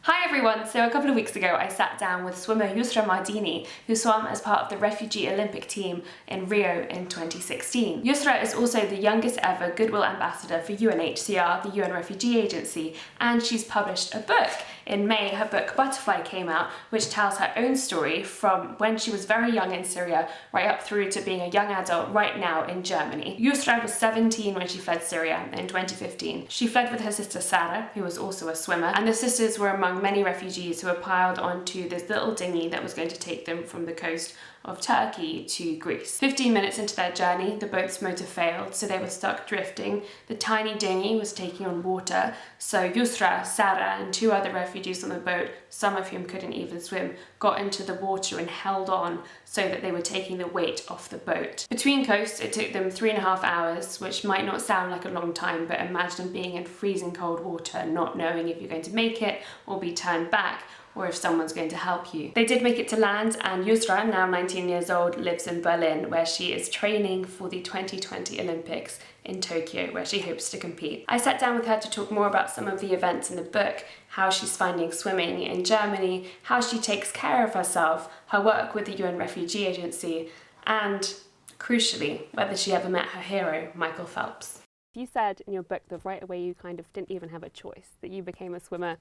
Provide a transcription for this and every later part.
Hi everyone! So a couple of weeks ago I sat down with swimmer Yusra Mardini, who swam as part of the Refugee Olympic team in Rio in 2016. Yusra is also the youngest ever Goodwill Ambassador for UNHCR, the UN Refugee Agency, and she's published a book. In May, her book Butterfly came out, which tells her own story from when she was very young in Syria right up through to being a young adult right now in Germany. Yusra was 17 when she fled Syria in 2015. She fled with her sister Sarah, who was also a swimmer, and the sisters were among many refugees who were piled onto this little dinghy that was going to take them from the coast of Turkey to Greece. 15 minutes into their journey, the boat's motor failed, so they were stuck drifting. The tiny dinghy was taking on water, so Yusra, Sarah, and two other refugees on the boat, some of whom couldn't even swim, got into the water and held on so that they were taking the weight off the boat. Between coasts, it took them 3.5 hours, which might not sound like a long time, but imagine being in freezing cold water, not knowing if you're going to make it or be turned back, or if someone's going to help you. They did make it to land, and Yusra, now 19 years old, lives in Berlin, where she is training for the 2020 Olympics in Tokyo, where she hopes to compete. I sat down with her to talk more about some of the events in the book, how she's finding swimming in Germany, how she takes care of herself, her work with the UN Refugee Agency, and, crucially, whether she ever met her hero, Michael Phelps. You said in your book that right away you kind of didn't even have a choice, that you became a swimmer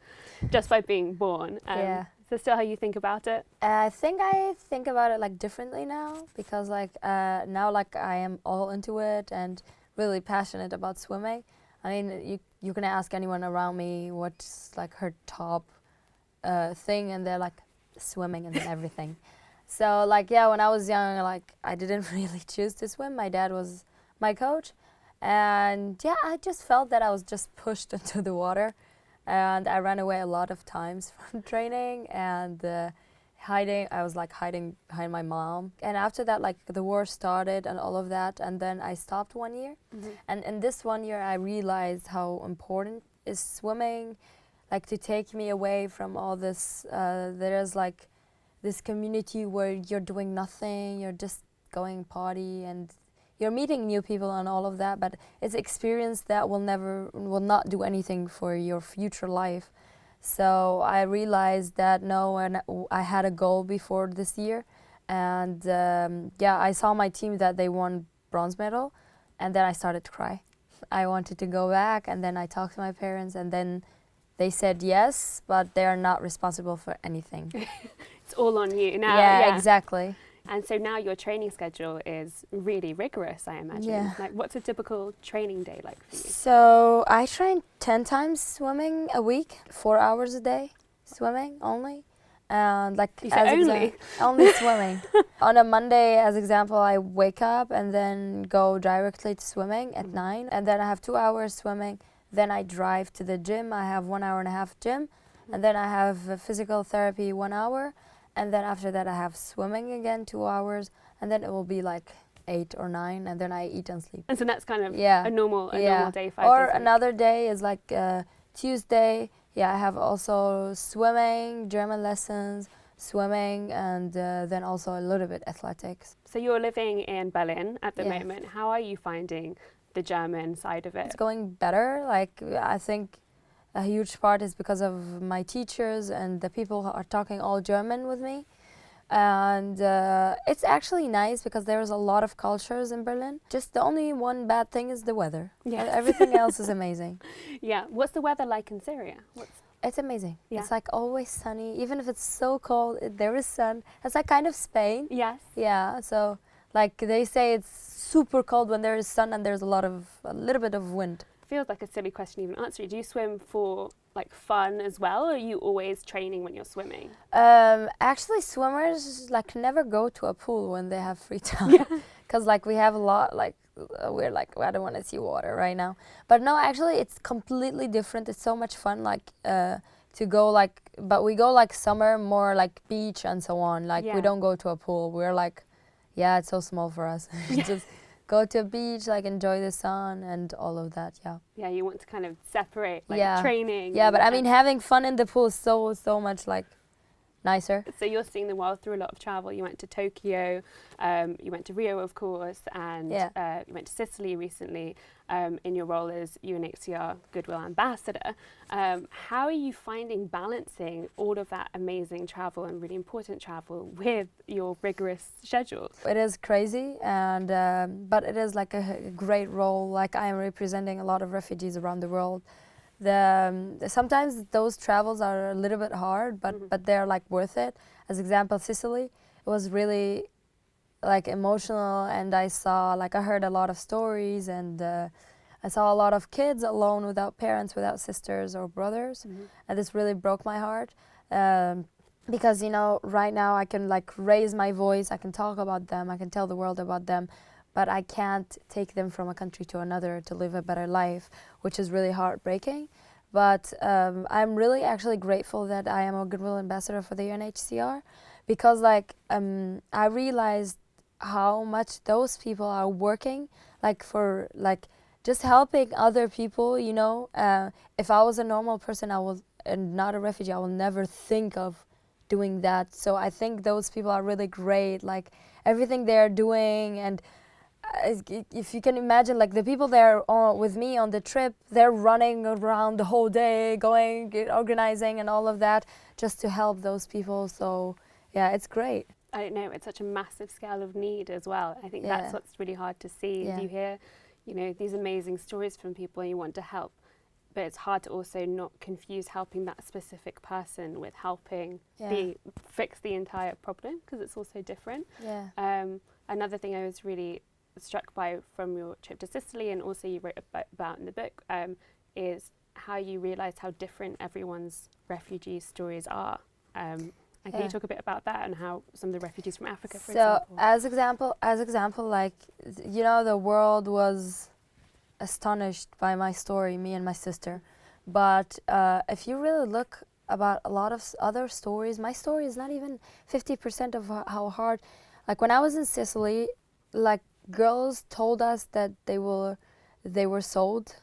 just by being born. Yeah. Is that still how you think about it? I think about it like differently now, because now I am all into it and really passionate about swimming. I mean, you can ask anyone around me what's like her top thing, and they're like swimming and everything. So when I was young, I didn't really choose to swim. My dad was my coach. And yeah, I just felt that I was just pushed into the water, and I ran away a lot of times from training and hiding. I was hiding behind my mom. And after that, the war started and all of that, and then I stopped 1 year. Mm-hmm. And in this 1 year, I realized how important is swimming, to take me away from all this. There's this community where you're doing nothing, you're just going party and you're meeting new people and all of that, but it's experience that will not do anything for your future life. So I realized that and I had a goal before this year, and I saw my team that they won bronze medal, and then I started to cry. I wanted to go back, and then I talked to my parents, and then they said yes, but they are not responsible for anything. It's all on you now. Yeah, exactly. And so now your training schedule is really rigorous, I imagine. Yeah. What's a typical training day like for you? So I train 10 times swimming a week, 4 hours a day swimming only. And you said only? Only swimming. On a Monday, as example, I wake up and then go directly to swimming at 9. And then I have 2 hours swimming. Then I drive to the gym. I have 1 hour and a half gym. And then I have physical therapy 1 hour. And then after that, I have swimming again, 2 hours, and then it will be 8 or 9, and then I eat and sleep. And so that's kind of a normal day, 5 days a Or week. another day is Tuesday. Yeah, I have also swimming, German lessons, swimming, and then also a little bit athletics. So you're living in Berlin at the moment. How are you finding the German side of it? It's going better. I think a huge part is because of my teachers and the people who are talking all German with me. And it's actually nice because there's a lot of cultures in Berlin. Just the only one bad thing is the weather. Yes. Everything else is amazing. Yeah. What's the weather like in Syria? It's amazing. Yeah. It's always sunny. Even if it's so cold, there is sun. It's kind of Spain. Yes. Yeah. So they say it's super cold when there is sun and there's a little bit of wind. Feels like a silly question even answering. Do you swim for fun as well, or are you always training when you're swimming? Actually, swimmers never go to a pool when they have free time, because we have a lot we're I don't want to see water right now. But no, actually it's completely different. It's so much fun to go but we go summer more beach and so on. We don't go to a pool. We're it's so small for us. Just go to a beach, enjoy the sun and all of that, Yeah, you want to kind of separate training. Yeah, but I mean, having fun in the pool is so much nicer. So you're seeing the world through a lot of travel. You went to Tokyo, you went to Rio, of course, and you went to Sicily recently in your role as UNHCR Goodwill Ambassador. How are you finding balancing all of that amazing travel and really important travel with your rigorous schedule? It is crazy, and but it is like a great role. Like I am representing a lot of refugees around the world. Sometimes those travels are a little bit hard, but they're like worth it. As example, Sicily, it was really like emotional, and I heard a lot of stories, and I saw a lot of kids alone without parents, without sisters or brothers, and this really broke my heart. Because right now I can like raise my voice, I can talk about them, I can tell the world about them, but I can't take them from a country to another to live a better life, which is really heartbreaking. But I'm really actually grateful that I am a Goodwill Ambassador for the UNHCR, because I realized how much those people are working for just helping other people. If I was a normal person, and not a refugee, I will never think of doing that. So I think those people are really great, like everything they're doing. And if you can imagine, like the people there with me on the trip, they're running around the whole day, organizing and all of that just to help those people. So yeah, it's great. I don't know, it's such a massive scale of need as well. I think that's what's really hard to see. Yeah. You hear, these amazing stories from people and you want to help, but it's hard to also not confuse helping that specific person with helping fix the entire problem, because it's also different. Yeah. Another thing I was really struck by from your trip to Sicily, and also you wrote about in the book, is how you realised how different everyone's refugee stories are. And can you talk a bit about that and how some of the refugees from Africa, for example? So as example, like, the world was astonished by my story, me and my sister. But if you really look about a lot of other stories, my story is not even 50% of how hard. Like when I was in Sicily, like girls told us that they were sold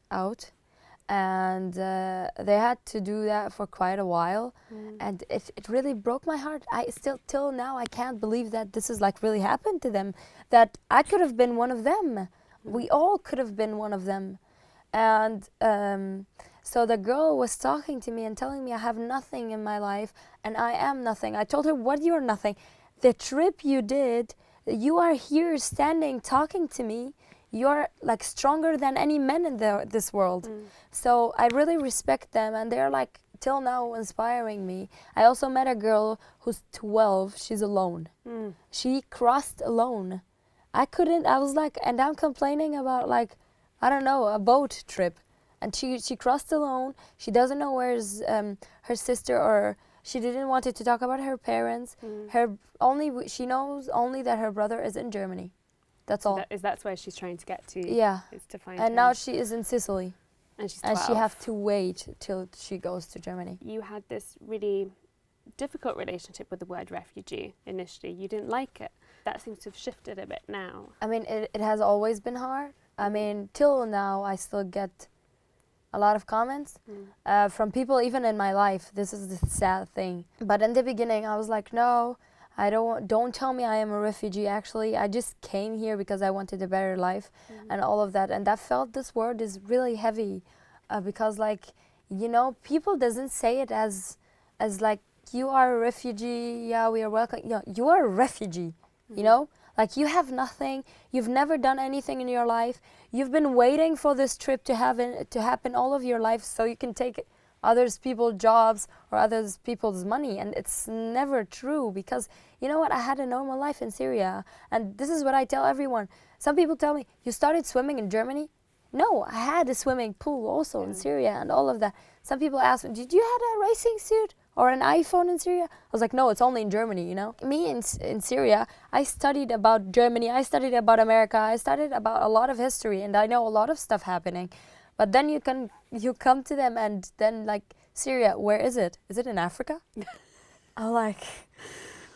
out, and they had to do that for quite a while. And it really broke my heart. I still, till now, I can't believe that this is like really happened to them, that I could have been one of them. We all could have been one of them. And so the girl was talking to me and telling me I have nothing in my life and I am nothing. I told her, what, you're nothing? The trip you did, you are here standing talking to me. You're like stronger than any men in this world. So I really respect them, and they're like till now inspiring me. I also met a girl who's 12. She's alone. She crossed alone. I was like, and I'm complaining about like, I don't know, a boat trip. And she crossed alone. She doesn't know where's her sister, or she didn't want to talk about her parents. She knows only that her brother is in Germany. That's all. That's where she's trying to get to. Yeah. Is to find and him. now she is in Sicily. And she's 12. And she have to wait till she goes to Germany. You had this really difficult relationship with the word refugee initially. You didn't like it. That seems to have shifted a bit now. I mean, it has always been hard. I mean, till now, I still get a lot of comments from people even in my life. This is the sad thing. But in the beginning, I was like, no, I don't tell me I am a refugee. Actually, I just came here because I wanted a better life and all of that. And I felt this word is really heavy because, like, people doesn't say it as like, you are a refugee. Yeah, we are welcome. You are a refugee. Like, you have nothing. You've never done anything in your life. You've been waiting for this trip to happen all of your life so you can take others people's jobs or others people's money. And it's never true, because you know what? I had a normal life in Syria. And this is what I tell everyone. Some people tell me, you started swimming in Germany? No, I had a swimming pool also in Syria and all of that. Some people ask me, did you have a racing suit or an iPhone in Syria? I was like, no, it's only in Germany, Me in Syria, I studied about Germany, I studied about America, I studied about a lot of history, and I know a lot of stuff happening. But then you come to them, and then like, Syria, where is it? Is it in Africa? I'm like,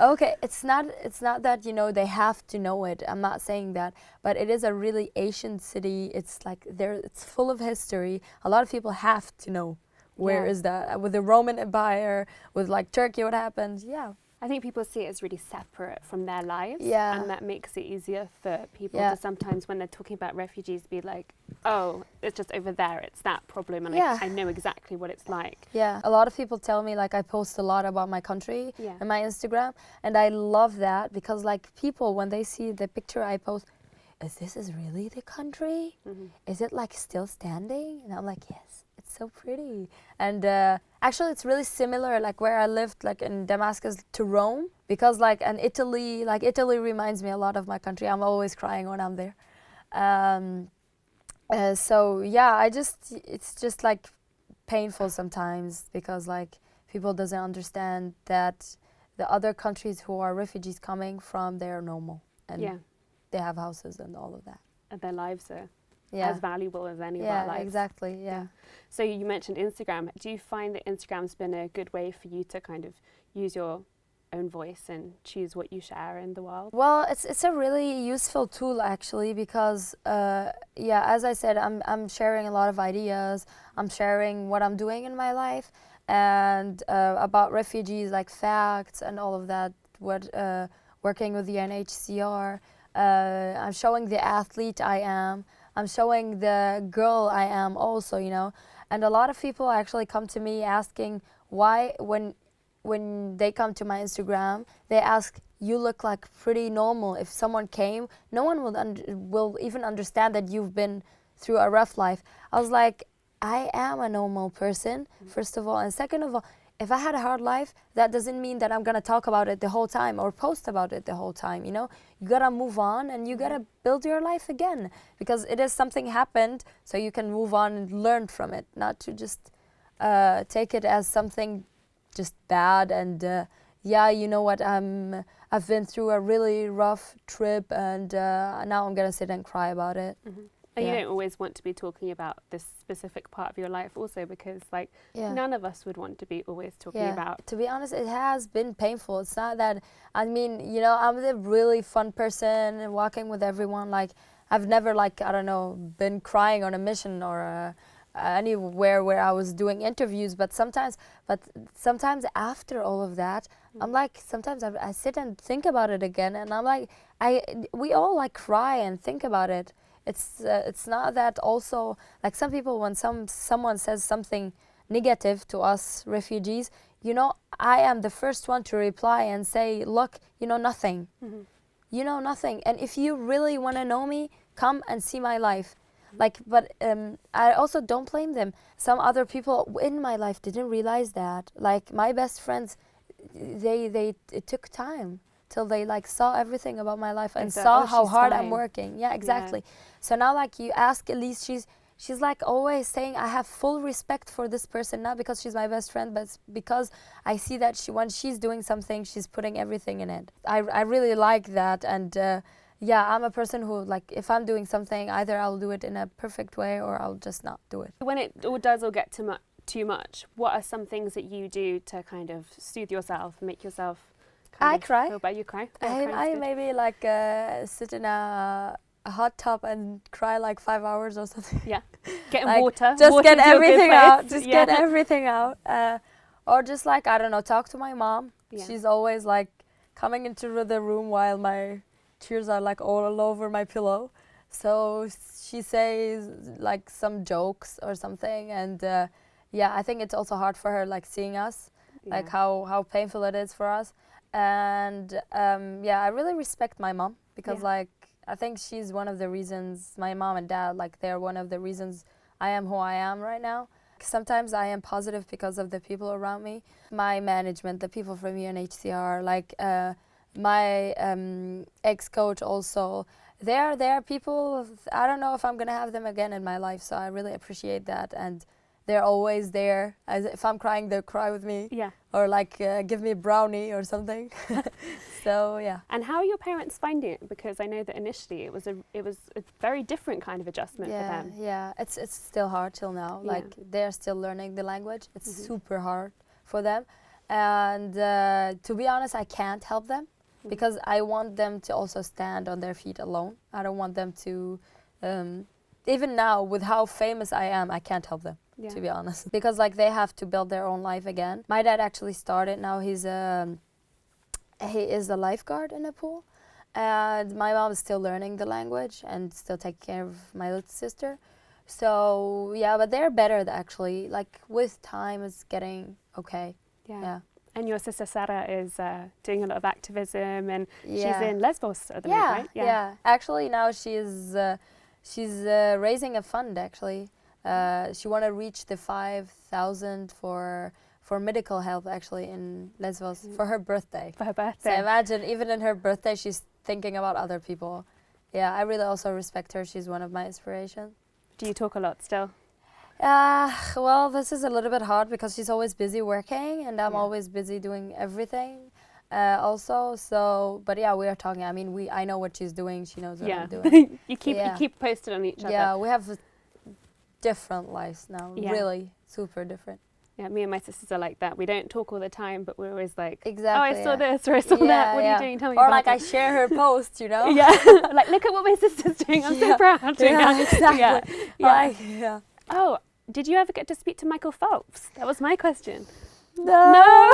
okay, it's not that they have to know it. I'm not saying that, but it is a really ancient city. It's like it's full of history. A lot of people have to know Where is that? With the Roman Empire, with like Turkey, what happened? Yeah. I think people see it as really separate from their lives, Yeah. and that makes it easier for people Yeah. to sometimes, when they're talking about refugees, be like, oh, it's just over there, it's that problem, and Yeah. I know exactly what it's like. Yeah, a lot of people tell me like I post a lot about my country Yeah. on my Instagram, and I love that because like people, when they see the picture I post, is really the country? Mm-hmm. Is it like still standing? And I'm like, yes, it's so pretty. And actually it's really similar like where I lived like in Damascus to Rome, because like Italy reminds me a lot of my country. I'm always crying when I'm there. So yeah, it's just like painful sometimes because like people doesn't understand that the other countries who are refugees coming from, they're normal and Yeah. they have houses and all of that. And their lives are Yeah. as valuable as any of Yeah, our lives. exactly. Yeah. So you mentioned Instagram. Do you find that Instagram's been a good way for you to kind of use your own voice and choose what you share in the world? Well, it's a really useful tool actually because as I said, I'm sharing a lot of ideas. I'm sharing what I'm doing in my life and about refugees, like facts and all of that. What working with the UNHCR. I'm showing the athlete I am. I'm showing the girl I am also, you know. And a lot of people actually come to me asking why, when they come to my Instagram, they ask, you look like pretty normal. If someone came, no one will even understand that you've been through a rough life. I was like, I am a normal person, first of all. And second of all, if I had a hard life, that doesn't mean that I'm gonna talk about it the whole time or post about it the whole time, you know? You gotta move on and you gotta build your life again because it is something happened, so you can move on and learn from it, not to just take it as something just bad and you know what, I've been through a really rough trip and now I'm gonna sit and cry about it. Mm-hmm. And you don't always want to be talking about this specific part of your life also because like none of us would want to be always talking about. To be honest, it has been painful. It's not that, I mean, you know, I'm a really fun person and walking with everyone. Like I've never like, I don't know, been crying on a mission or anywhere where I was doing interviews, but sometimes after all of that, I'm like, sometimes I sit and think about it again and I'm like, we all like cry and think about it. It's not that also, like some people, when someone says something negative to us refugees, you know, I am the first one to reply and say, look, you know nothing. Mm-hmm. You know nothing. And if you really want to know me, come and see my life. Like, but I also don't blame them. Some other people in my life didn't realize that. Like my best friends, it took time till they like saw everything about my life and saw how hard I'm working. Yeah, exactly. Yeah. So now like you ask Elise, she's like always saying I have full respect for this person, not because she's my best friend, but because I see that when she's doing something, she's putting everything in it. I really like that, and I'm a person who like if I'm doing something, either I'll do it in a perfect way or I'll just not do it. When it all get too much, what are some things that you do to kind of soothe yourself, make yourself I cry. Feel better? You cry? I maybe like sit in a hot tub and cry like 5 hours or something. Yeah, getting like, water. Just Water's get everything out. Just yeah. get everything out. Or just like, I don't know, talk to my mom. Yeah. She's always like coming into the room while my tears are like all over my pillow. So she says like some jokes or something. And I think it's also hard for her like seeing us, like how painful it is for us. And I really respect my mom because like I think she's one of the reasons, my mom and dad, like they're one of the reasons I am who I am right now. Sometimes I am positive because of the people around me, my management, the people from UNHCR, like my ex-coach also. They're people, I don't know if I'm gonna have them again in my life, so I really appreciate that. And they're always there. As if I'm crying, they'll cry with me. Yeah. Or like give me a brownie or something. So yeah. And how are your parents finding it? Because I know that initially it was a very different kind of adjustment for them. Yeah, it's still hard till now. Yeah. Like they're still learning the language. It's super hard for them. And to be honest, I can't help them because I want them to also stand on their feet alone. I don't want them to. Even now, with how famous I am, I can't help them. to be honest, because like they have to build their own life again. My dad actually started. Now he is a lifeguard in a pool, and my mom is still learning the language and still taking care of my little sister. So yeah, but they're better actually. Like with time, it's getting okay. Yeah. And your sister Sarah is doing a lot of activism, and she's in Lesbos at the moment, right? Yeah. Actually, now she's raising a fund. Actually, she want to reach the 5,000 for medical help. Actually, in Lesbos for her birthday. For her birthday. So imagine, even in her birthday, she's thinking about other people. Yeah, I really also respect her. She's one of my inspirations. Do you talk a lot still? Well, this is a little bit hard because she's always busy working and I'm always busy doing everything also. So, but yeah, we are talking. I mean, I know what she's doing. She knows what I'm doing. You keep posted on each other. Yeah, we have different lives now. Really super different. Yeah, me and my sisters are like that. We don't talk all the time, but we're always like, exactly, oh, I saw this or I saw that. What are you doing? Tell me or about like it. I share her post, you know? Yeah, like look at what my sister's doing. I'm so proud. Yeah, exactly. Yeah. Oh, did you ever get to speak to Michael Phelps? That was my question. No.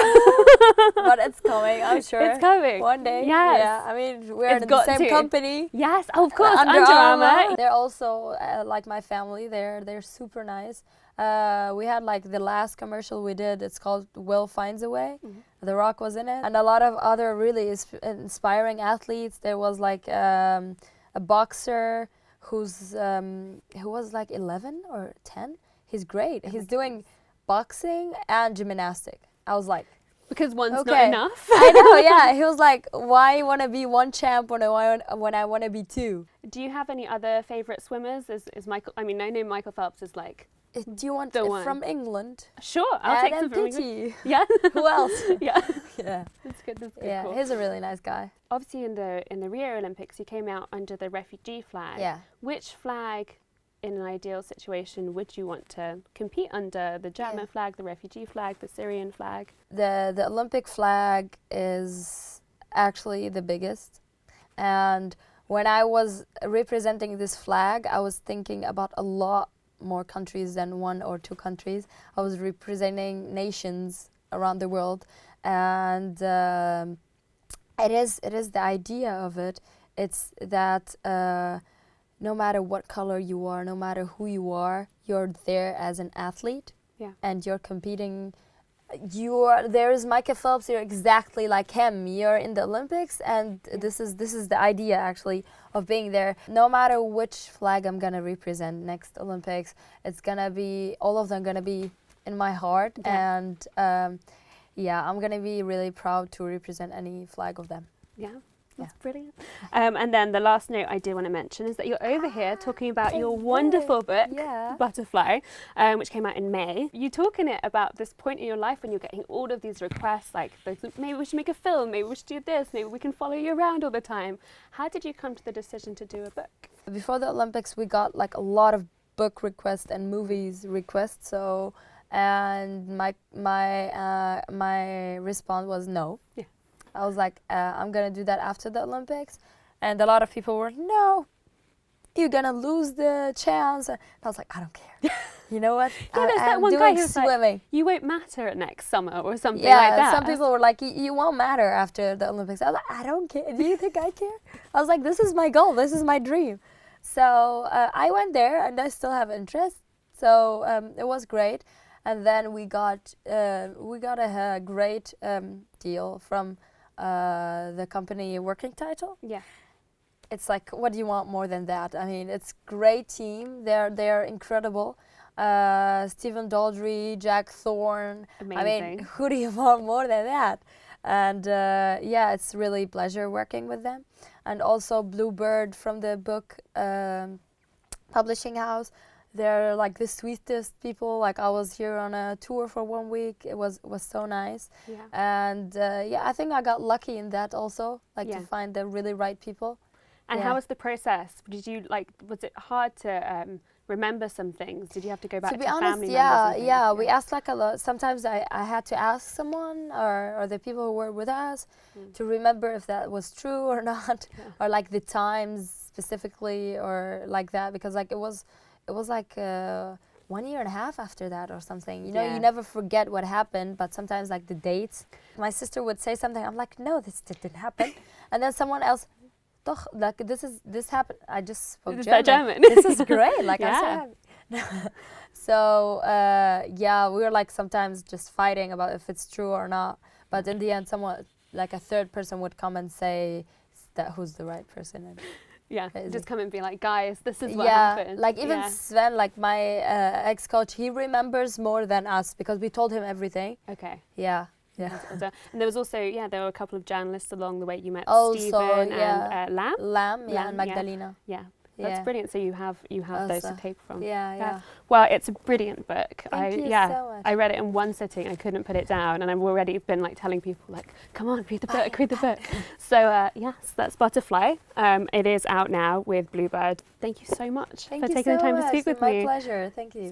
But it's coming, I'm sure. It's coming. One day. Yes. Yeah, I mean, we're in the same company. Yes, of course. Under Under Armour. Armour. They're also like my family. They're super nice. We had like the last commercial we did. It's called Will Finds a Way. The Rock was in it, and a lot of other really inspiring athletes. There was like a boxer who was like 11 or 10. He's great. He's doing boxing and gymnastics. I was like, because one's not enough. I know, yeah. He was like, why want to be one champ when I want to be two? Do you have any other favorite swimmers? Is Michael? I mean, I know Michael Phelps is like. Do you want from England? Sure, I'll take some from England. Yeah. Who else? Yeah. That's good. Yeah, cool. He's a really nice guy. Obviously, in the Rio Olympics, you came out under the refugee flag. Yeah. Which flag, in an ideal situation, would you want to compete under? The German flag, the refugee flag, the Syrian flag? The Olympic flag is actually the biggest, and when I was representing this flag, I was thinking about a lot more countries than one or two countries. I was representing nations around the world, and it is the idea of it. It's that no matter what color you are, no matter who you are, you're there as an athlete, and you're competing. There is Michael Phelps. You're exactly like him. You're in the Olympics, and this is the idea actually of being there. No matter which flag I'm gonna represent next Olympics, it's gonna be all of them gonna be in my heart, and I'm gonna be really proud to represent any flag of them. Yeah. That's brilliant. And then the last note I did want to mention is that you're over here talking about your wonderful book, Butterfly, which came out in May. You talk in it about this point in your life when you're getting all of these requests, like maybe we should make a film, maybe we should do this, maybe we can follow you around all the time. How did you come to the decision to do a book? Before the Olympics, we got like a lot of book requests and movies requests. So, and my response was no. Yeah. I was like, I'm gonna do that after the Olympics, and a lot of people were, no, you're gonna lose the chance. And I was like, I don't care. You know what? There's that one guy who's like, you won't matter next summer or something like that. Yeah, some people were like, you won't matter after the Olympics. I was like, I don't care. Do you think I care? I was like, this is my goal. This is my dream. So I went there, and I still have interest. So it was great. And then we got a great deal from the company Working Title. Yeah. It's like, what do you want more than that? I mean, it's great team. They're incredible. Stephen Daldry, Jack Thorne. Amazing. I mean, who do you want more than that? And it's really a pleasure working with them. And also Bluebird from the book publishing house. They're like the sweetest people. Like I was here on a tour for 1 week. It was so nice. Yeah. And I think I got lucky in that also, to find the really right people. And how was the process? Did you was it hard to remember some things? Did you have to go back to family members? Yeah. We asked like a lot. Sometimes I had to ask someone or the people who were with us to remember if that was true or not, or like the times specifically or like that, because like it was like 1.5 years after that or something. You know, Yeah. you never forget what happened, but sometimes like the dates. My sister would say something, I'm like, no, this didn't happen. And then someone else, doch, like this happened. I just spoke Is German. that German? This is great. Like, Yeah. I'm so happy. So yeah, we were like sometimes just fighting about if it's true or not. But in the end, someone, like a third person would come and say that who's the right person. And Yeah, Crazy. just come and be like, guys, this is what yeah, happened. like even Yeah. Sven, like my ex-coach, he remembers more than us because we told him everything. Okay. Yeah, yeah. And there was also, there were a couple of journalists along the way. You met Also, Stephen yeah. and Lam. Lamb, yeah, Lam, and yeah. Magdalena. Yeah, that's Yeah. brilliant. So you have those to Also, take from. Yeah, yeah. Well, it's a brilliant book. Thank you yeah, so much. I read it in one sitting. I couldn't put it down, and I've already been like telling people like, "Come on, read the book, read the book." So yes, that's Butterfly. It is out now with Bluebird. Thank you so much Thank for you taking so the time much. to speak with My me. pleasure. Thank you.